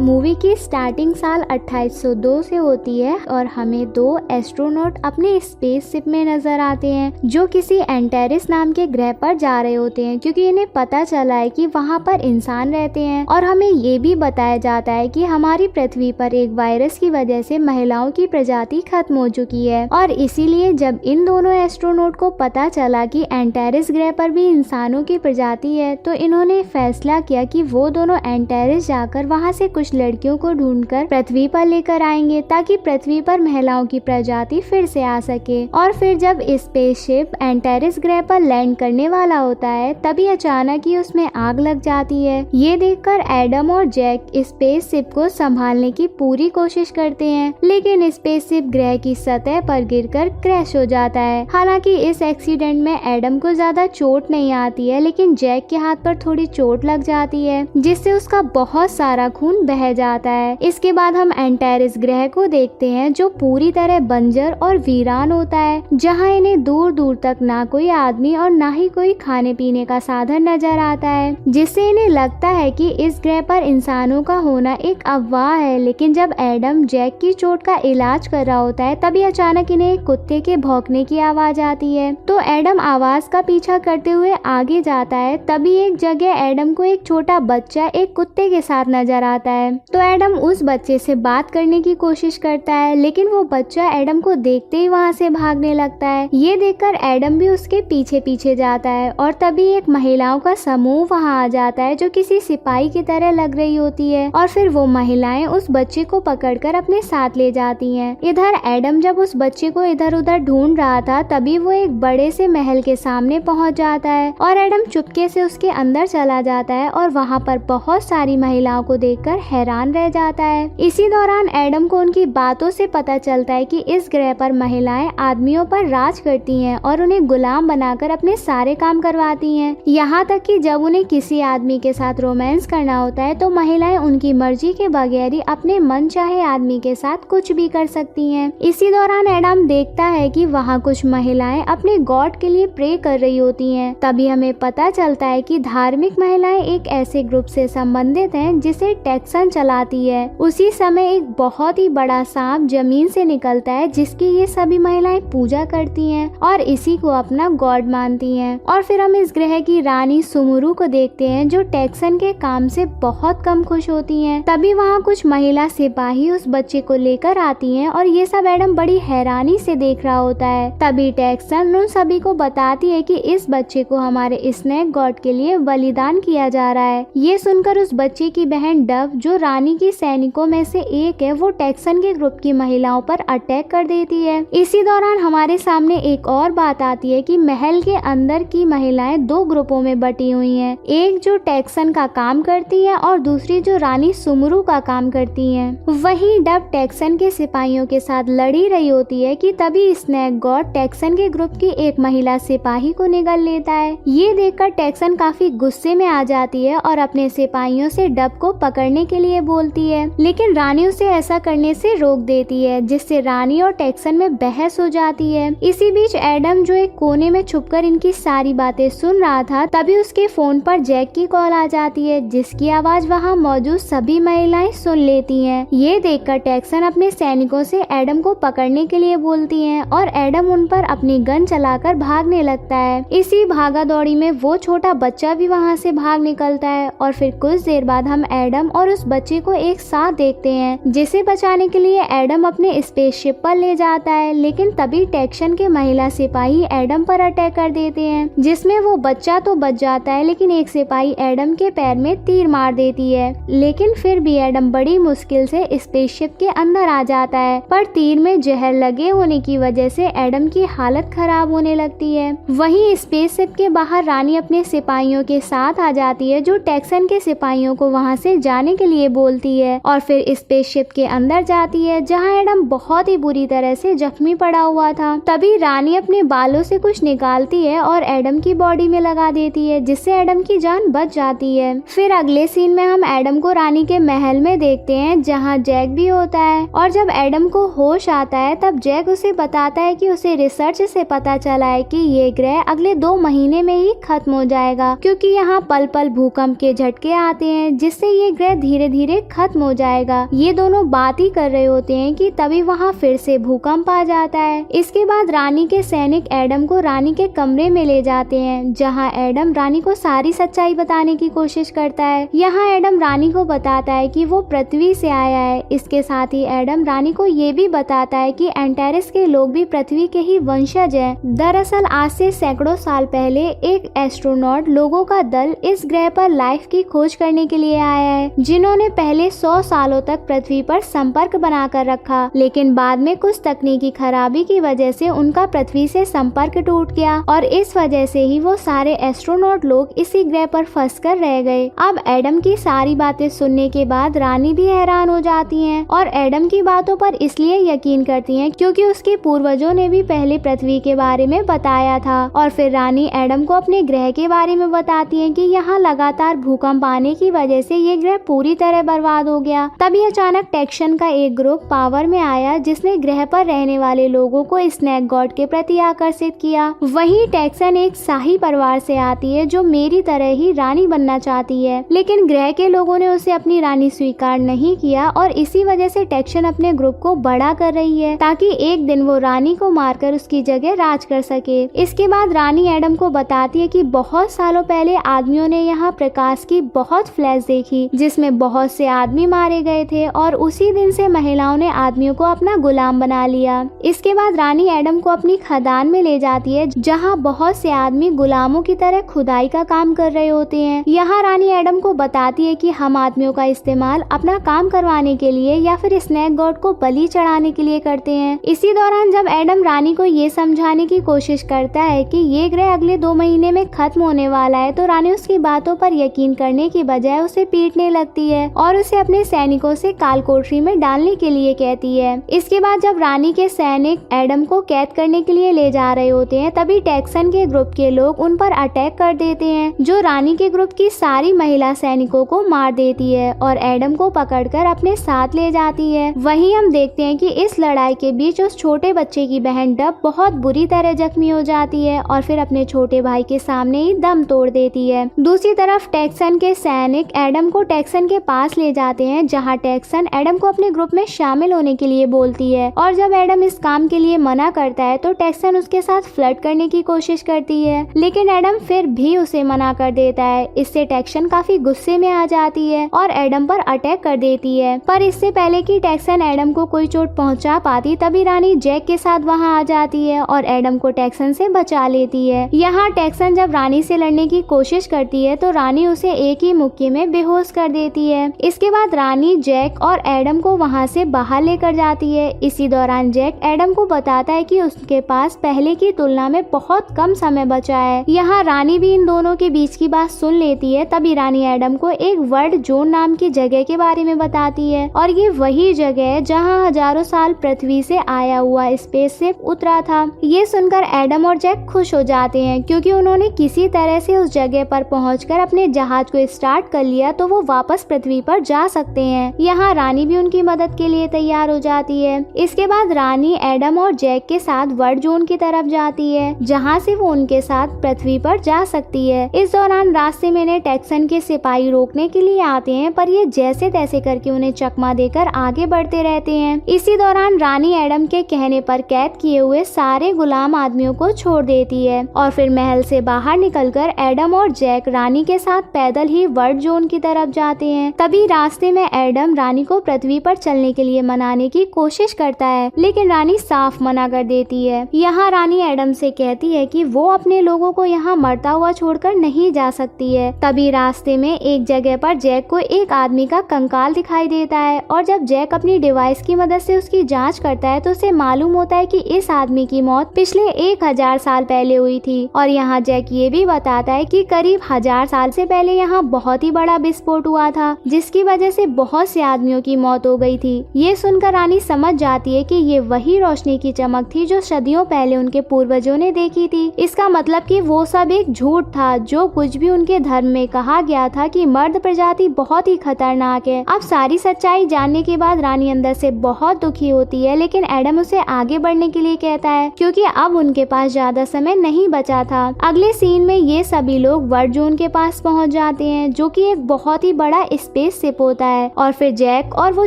Movie की starting साल 2802 से होती है और हमें दो एस्ट्रोनॉट अपने स्पेसशिप में नजर आते हैं जो किसी एंटेरिस नाम के ग्रह पर जा रहे होते हैं, क्योंकि इन्हें पता चला है कि वहां पर इंसान रहते हैं। और हमें ये भी बताया जाता है कि हमारी पृथ्वी पर एक वायरस की वजह से महिलाओं की प्रजाति खत्म हो चुकी है। और इसीलिए जब इन दोनों एस्ट्रोनॉट को पता चला कि एंटेरिस ग्रह पर भी इंसानों की प्रजाति है, तो इन्होंने फैसला किया कि वो दोनों एंटेरिस जाकर वहां से कुछ लड़कियों को ढूंढकर पृथ्वी पर लेकर आएंगे ताकि पृथ्वी पर महिलाओं की प्रजाति फिर से आ सके। और फिर जब स्पेसशिप एंटेरिस ग्रह पर लैंड करने वाला होता है, तभी अचानक ही उसमें आग लग जाती है। ये देखकर एडम और जैक स्पेसशिप को संभालने की पूरी कोशिश करते हैं, लेकिन स्पेसशिप ग्रह की सतह पर गिरकर क्रैश हो जाता है। हालांकि इस एक्सीडेंट में एडम को ज्यादा चोट नहीं आती है, लेकिन जैक के हाथ पर थोड़ी चोट लग जाती है जिससे उसका बहुत सारा खून बह जाता है। इसके बाद हम एंटेरिस ग्रह को देखते हैं जो पूरी तरह बंजर और वीरान होता है, जहां इन्हें दूर दूर तक ना कोई आदमी और ना ही कोई खाने पीने का साधन नजर आता है, जिससे इन्हें लगता है कि इस ग्रह पर इंसानों का होना एक अफवाह है। लेकिन जब एडम जैक की चोट का इलाज कर रहा होता है, तभी अचानक इन्हें एक कुत्ते के भौंकने की आवाज आती है। तो एडम आवाज का पीछा करते हुए आगे जाता है। तभी एक जगह एडम को एक छोटा बच्चा एक कुत्ते के साथ नजर आता है। तो एडम उस बच्चे से बात करने की कोशिश करता है, लेकिन वो बच्चा एडम को देखते ही वहाँ से भागने लगता है। ये देखकर एडम भी उसके पीछे पीछे जाता है और तभी एक महिलाओं का समूह वहाँ आ जाता है जो किसी सिपाही की तरह लग रही होती है। और फिर वो महिलाएं उस बच्चे को पकड़कर अपने साथ ले जाती हैं। इधर एडम जब उस बच्चे को इधर उधर ढूंढ रहा था, तभी वो एक बड़े से महल के सामने पहुंच जाता है और एडम चुपके से उसके अंदर चला जाता है और वहाँ पर बहुत सारी महिलाओं को देखकर हैरान रह जाता है। इसी दौरान एडम को उनकी बातों से पता चलता है कि इस ग्रह पर महिलाएं आदमियों पर राज करती हैं और उन्हें गुलाम बनाकर अपने सारे काम करवाती हैं। यहाँ तक कि जब उन्हें किसी आदमी के साथ रोमांस करना होता है, तो महिलाएं उनकी मर्जी के बगैर ही अपने मन चाहे आदमी के साथ कुछ भी कर सकती हैं। इसी दौरान एडम देखता है कि वहाँ कुछ महिलाएं अपने गॉड के लिए प्रे कर रही होती हैं। तभी हमें पता चलता है कि धार्मिक महिलाएं एक ऐसे ग्रुप से संबंधित हैं जिसे टेक्सन चलाती है। उसी समय एक बहुत ही बड़ा सांप जमीन से निकलता है जिसकी ये सभी महिलाएं पूजा करती हैं और इसी को अपना गॉड मानती हैं। और फिर हम इस ग्रह की रानी सुमुरु को देखते हैं जो टेक्सन के काम से बहुत कम खुश होती हैं। तभी वहाँ कुछ महिला सिपाही उस बच्चे को लेकर आती हैं और ये सब एडम बड़ी हैरानी से देख रहा होता है। तभी टेक्सन उन सभी को बताती है कि इस बच्चे को हमारे स्नेक गॉड के लिए बलिदान किया जा रहा है। ये सुनकर उस बच्चे की बहन डव, जो रानी की सैनिकों में से एक है, वो टेक्सन के ग्रुप की महिलाओं पर अटैक कर देती है। इसी दौरान हमारे सामने एक और बात आती है कि महल के अंदर की महिलाएं दो ग्रुपों में बटी हुई हैं, एक जो टेक्सन का काम करती है और दूसरी जो रानी सुमुरु का काम करती है। वहीं डव टेक्सन के सिपाहियों के साथ लड़ी रही होती है कि तभी स्नेक गॉड टेक्सन के ग्रुप की एक महिला सिपाही को निगल लेता है। ये देखकर टेक्सन काफी गुस्से में आ जाती है और अपने सिपाहियों से डव को पकड़ने के लिए बोलती है, लेकिन रानी उसे ऐसा करने से रोक देती है, जिससे रानी और टेक्सन में बहस हो जाती है। इसी बीच एडम, जो एक कोने में छुपकर इनकी सारी बातें सुन रहा था, तभी उसके फोन पर जैक की कॉल आ जाती है, जिसकी आवाज वहाँ मौजूद सभी महिलाएं सुन लेती हैं। ये देखकर टेक्सन अपने सैनिकों से एडम को पकड़ने के लिए बोलती हैं और एडम उन पर अपनी गन चलाकर भागने लगता है। इसी भागा दौड़ी में वो छोटा बच्चा भी वहाँ से भाग निकलता है और फिर कुछ देर बाद हम एडम और उस बच्चे को एक साथ देखते हैं, जिसे बचाने के लिए एडम अपने स्पेसशिप पर ले जाता है। लेकिन तभी टेक्सन के महिला सिपाही एडम पर अटैक कर देते हैं, जिसमें वो बच्चा तो बच जाता है, लेकिन एक सिपाही एडम के पैर में तीर मार देती है। लेकिन फिर भी एडम बड़ी मुश्किल से स्पेसशिप के अंदर आ जाता है, पर तीर में जहर लगे होने की वजह से एडम की हालत खराब होने लगती है। वहीं स्पेसशिप के बाहर रानी अपने सिपाहियों के साथ आ जाती है, जो टेक्सन के सिपाहियों को वहां से जाने के लिए बोलती है और फिर स्पेसशिप के अंदर जाती है, जहां एडम बहुत ही बुरी तरह से जख्मी पड़ा हुआ था। तभी रानी अपने बालों से कुछ निकालती है और एडम की बॉडी में लगा देती है, जिससे एडम की जान बच जाती है। फिर अगले सीन में हम एडम को रानी के महल में देखते हैं, जहां जैक भी होता है। और जब एडम को होश आता है, तब जैक उसे बताता है कि उसे रिसर्च से पता चला है कि ये ग्रह अगले 2 महीने में ही खत्म हो जाएगा, क्योंकि यहाँ पल पल भूकंप के झटके आते हैं, जिससे ये ग्रह धीरे धीरे खत्म हो जाएगा। ये दोनों बात ही कर रहे होते हैं कि तभी वहाँ फिर से भूकंप आ जाता है। इसके बाद रानी के सैनिक एडम को रानी के कमरे में ले जाते हैं, जहाँ एडम रानी को सारी सच्चाई बताने की कोशिश करता है। यहाँ एडम रानी को बताता है कि वो पृथ्वी से आया है। इसके साथ ही एडम रानी को ये भी बताता है कि एंटेरिस के लोग भी पृथ्वी के ही वंशज हैं। दरअसल आज से सैकड़ों साल पहले एक एस्ट्रोनॉट लोगों का दल इस ग्रह पर लाइफ की खोज करने के लिए आया है, जिन्होंने पहले 100 सालों तक पृथ्वी पर संपर्क बनाकर रखा, लेकिन बाद में कुछ तकनीकी खराबी की वजह से उनका पृथ्वी से संपर्क टूट गया और इस वजह से ही वो सारे एस्ट्रोनॉट लोग इसी ग्रह पर फंस कर रह गए। अब एडम की सारी बातें सुनने के बाद रानी भी हैरान हो जाती हैं और एडम की बातों पर इसलिए यकीन करती हैं क्योंकि उसके पूर्वजों ने भी पहले पृथ्वी के बारे में बताया था। और फिर रानी एडम को अपने ग्रह के बारे में बताती है कि यहाँ लगातार भूकंप आने की वजह से ये ग्रह पूरी तरह बर्बाद हो गया। तभी अचानक टेक्सन का एक ग्रुप पावर में आया, जिसने ग्रह पर रहने वाले लोगों को स्नेक गॉड के प्रति आकर्षित किया। वहीं टेक्सन एक शाही परिवार से आती है जो मेरी तरह ही रानी बनना चाहती है, लेकिन ग्रह के लोगों ने उसे अपनी रानी स्वीकार नहीं किया और इसी वजह से टेक्सन अपने ग्रुप को बड़ा कर रही है ताकि एक दिन वो रानी को मारकर उसकी जगह राज कर सके। इसके बाद रानी एडम को बताती है कि बहुत सालों पहले आदमियों ने यहाँ प्रकाश की बहुत फ्लैश देखी जिसमें बहुत से आदमी मारे गए थे और उसी दिन से महिलाओं ने आदमियों को अपना गुलाम बना लिया। इसके बाद रानी एडम को अपनी खदान में ले जाती है जहाँ बहुत से आदमी गुलामों की तरह खुदाई का काम कर रहे होते हैं। यहाँ रानी एडम को बताती है कि हम आदमियों का इस्तेमाल अपना काम करवाने के लिए या फिर स्नेक गॉड को बलि चढ़ाने के लिए करते हैं। इसी दौरान जब एडम रानी को ये समझाने की कोशिश करता है कि ये ग्रह अगले 2 महीने में खत्म होने वाला है, तो रानी उसकी बातों पर यकीन करने की बजाय उसे पीटने लगती है और उसे अपने सैनिकों से कालकोठरी में डालने के लिए कहती है। इसके बाद जब रानी के सैनिक एडम को कैद करने के लिए ले जा रहे होते हैं, तभी टेक्सन के ग्रुप के लोग उन पर अटैक कर देते हैं, जो रानी के ग्रुप की सारी महिला सैनिकों को मार देती है और एडम को पकड़कर अपने साथ ले जाती है। वहीं हम देखते हैं कि इस लड़ाई के बीच उस छोटे बच्चे की बहन डब बहुत बुरी तरह जख्मी हो जाती है और फिर अपने छोटे भाई के सामने ही दम तोड़ देती है। दूसरी तरफ टेक्सन के सैनिक एडम को टेक्सन के पास ले जाते हैं, जहां टेक्सन एडम को अपने ग्रुप में शामिल होने के लिए बोलती है और जब एडम इस काम के लिए मना करता है तो टेक्सन उसके साथ फ्लर्ट करने की कोशिश करती है, लेकिन एडम फिर भी उसे मना कर देता है। इससे टेक्सन काफी गुस्से में आ जाती है और एडम पर अटैक कर देती है, पर इससे पहले कि टेक्सन एडम को कोई चोट पहुंचा पाती तभी रानी जैक के साथ वहां आ जाती है और एडम को टेक्सन से बचा लेती है। यहाँ टेक्सन जब रानी से लड़ने की कोशिश करती है तो रानी उसे एक ही मुक्के में बेहोश कर देती है। इसके बाद रानी जैक और एडम को वहाँ से बाहर लेकर जाती है। इसी दौरान जैक एडम को बताता है कि उसके पास पहले की तुलना में बहुत कम समय बचा है। यहाँ रानी भी इन दोनों के बीच की बात सुन लेती है। तभी रानी एडम को एक वर्ल्ड जोन नाम की जगह के बारे में बताती है और ये वही जगह है जहाँ हजारों साल पृथ्वी से आया हुआ स्पेसशिप उतरा था। ये सुनकर एडम और जैक खुश हो जाते हैं क्योंकि उन्होंने किसी तरह से उस जगह पर पहुंचकर अपने जहाज को स्टार्ट कर लिया तो वो वापस पृथ्वी पर जा सकते हैं। यहाँ रानी भी उनकी मदद के लिए तैयार हो जाती है। इसके बाद रानी एडम और जैक के साथ वर्ल्ड जोन की तरफ जाती है, जहाँ से वो उनके साथ पृथ्वी पर जा सकती है। इस दौरान रास्ते में टेक्सन के सिपाही रोकने के लिए आते हैं, पर ये जैसे तैसे करके उन्हें चकमा देकर आगे बढ़ते रहते हैं। इसी दौरान रानी एडम के कहने पर कैद किए हुए सारे गुलाम आदमियों को छोड़ देती है और फिर महल से बाहर निकलकर एडम और जैक रानी के साथ पैदल ही वर्ल्ड जोन की तरफ जाते हैं। तभी रास्ते में एडम रानी को पृथ्वी पर चलने के लिए मनाने की कोशिश करता है, लेकिन रानी साफ मना कर देती है। यहाँ रानी एडम से कहती है कि वो अपने लोगों को यहाँ मरता हुआ छोड़कर नहीं जा सकती है। तभी रास्ते में एक जगह पर जैक को एक आदमी का कंकाल दिखाई देता है और जब जैक अपनी डिवाइस की मदद से उसकी जांच करता है तो उसे मालूम होता है कि इस आदमी की मौत पिछले 1000 साल पहले हुई थी। और यहाँ जैक ये भी बताता है कि करीब 1000 साल से पहले यहाँ बहुत ही बड़ा विस्फोट हुआ था, जिसकी वजह से बहुत से आदमियों की मौत हो गई थी। ये सुनकर रानी समझ जाती है कि ये वही रोशनी की चमक थी जो सदियों पहले उनके पूर्वजों ने देखी थी। इसका मतलब कि वो सब एक झूठ था। जो कुछ भी उनके धर्म में कहा गया था कि मर्द प्रजाति बहुत ही खतरनाक है। अब सारी सच्चाई जानने के बाद रानी अंदर से बहुत दुखी होती है, लेकिन एडम उसे आगे बढ़ने के लिए कहता है क्योंकि अब उनके पास ज्यादा समय नहीं बचा था। अगले सीन में ये सभी लोग वर्ल्ड जोन के पास पहुंच जाते हैं, जो कि एक बहुत ही बड़ा स्पेस स्पेसशिप होता है और फिर जैक और वो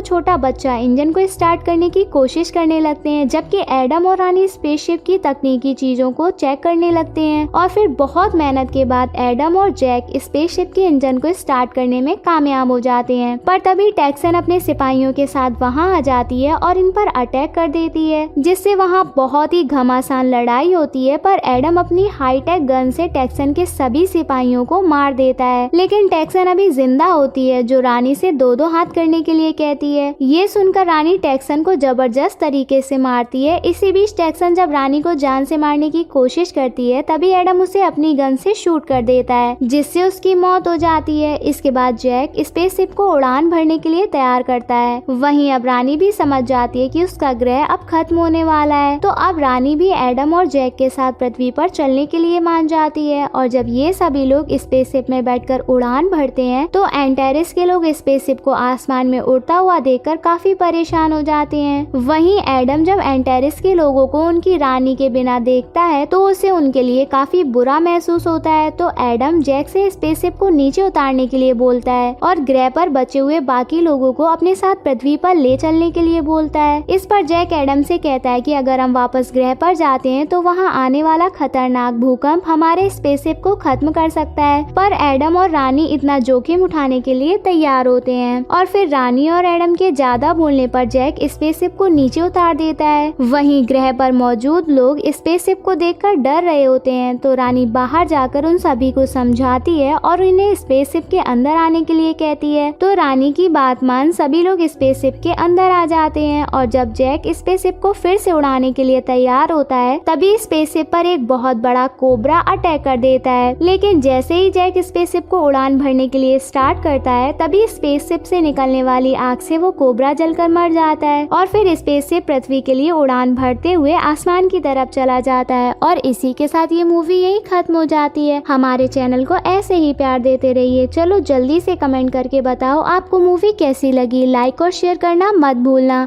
छोटा बच्चा इंजन को स्टार्ट करने की कोशिश करने लगते हैं, जबकि एडम और रानी स्पेसशिप की तकनीकी चीजों को चेक करने लगते हैं। और फिर बहुत मेहनत के बाद एडम और जैक स्पेसशिप के इंजन को स्टार्ट करने में कामयाब हो जाते हैं। पर तभी टेक्सन अपने सिपाहियों के साथ वहां आ जाती है और इन पर अटैक कर देती है, जिससे वहां बहुत ही घमासान लड़ाई होती है। पर एडम अपनी हाईटेक गन से टेक्सन के सभी सिपाहियों को मार देता है, लेकिन टेक्सन अभी जिंदा होती है, जो रानी से दो दो हाथ करने के लिए कहती है। ये सुनकर रानी टेक्सन को जबरदस्त तरीके से मारती है। इसी बीच टेक्सन जब रानी को जान से मारने की कोशिश करती है, तभी एडम उसे अपनी गन से शूट कर देता है, जिससे उसकी मौत हो जाती है। इसके बाद जैक स्पेसशिप को उड़ान भरने के लिए तैयार करता है। वहीं अब रानी भी समझ जाती है कि उसका ग्रह अब खत्म होने वाला है, तो अब रानी भी एडम और जैक के साथ पृथ्वी पर चलने के लिए मान जाती है। और जब ये सभी लोग स्पेसशिप में बैठकर उड़ान भरते हैं, तो एंटेरिस के लोग स्पेसशिप को आसमान में उड़ता हुआ देखकर काफी परेशान हो जाते हैं। वहीं एडम जब एंटेरिस के लोगों को उनकी रानी के बिना देखता है, तो उसे उनके लिए काफी बुरा महसूस होता है। तो एडम जैक से स्पेसशिप को नीचे उतारने के लिए बोलता है और ग्रह पर बचे हुए बाकी लोगों को अपने साथ पृथ्वी पर ले चलने के लिए बोलता है। इस पर जैक एडम से कहता है कि अगर हम वापस ग्रह पर जाते हैं तो वहां आने वाला खतरनाक भूकंप हमारे स्पेसशिप को खत्म कर सकता है। पर एडम और रानी इतना जोखिम उठाने के लिए तैयार होते हैं और फिर रानी और एडम के ज्यादा बोलने पर जैक स्पेसशिप को नीचे उतार देता है। वहीं ग्रह पर मौजूद लोग स्पेसशिप को देखकर डर रहे होते हैं, तो रानी बाहर जाकर उन सभी को समझाती है और उन्हें स्पेसशिप के अंदर आने के लिए कहती है। तो रानी की बात मान सभी लोग स्पेसशिप के अंदर आ जाते हैं और जब जैक स्पेसशिप को फिर से उड़ाने के लिए तैयार होता है, तभी स्पेसशिप पर एक बहुत बड़ा कोबरा अटैक कर देता है। लेकिन जैसे ही जैक स्पेसशिप को उड़ान भरने के लिए स्टार्ट करता है, तभी स्पेसशिप से निकलने वाली आग से वो कोबरा जलकर मर जाता है और फिर स्पेसशिप पृथ्वी के लिए उड़ान भरते हुए आसमान की तरफ चला जाता है। और इसी के साथ ये मूवी यही खत्म हो जाती है। हमारे चैनल को ऐसे ही प्यार देते रहिए। चलो जल्दी से कमेंट करके बताओ आपको मूवी कैसी लगी। लाइक और शेयर करना मत भूलना।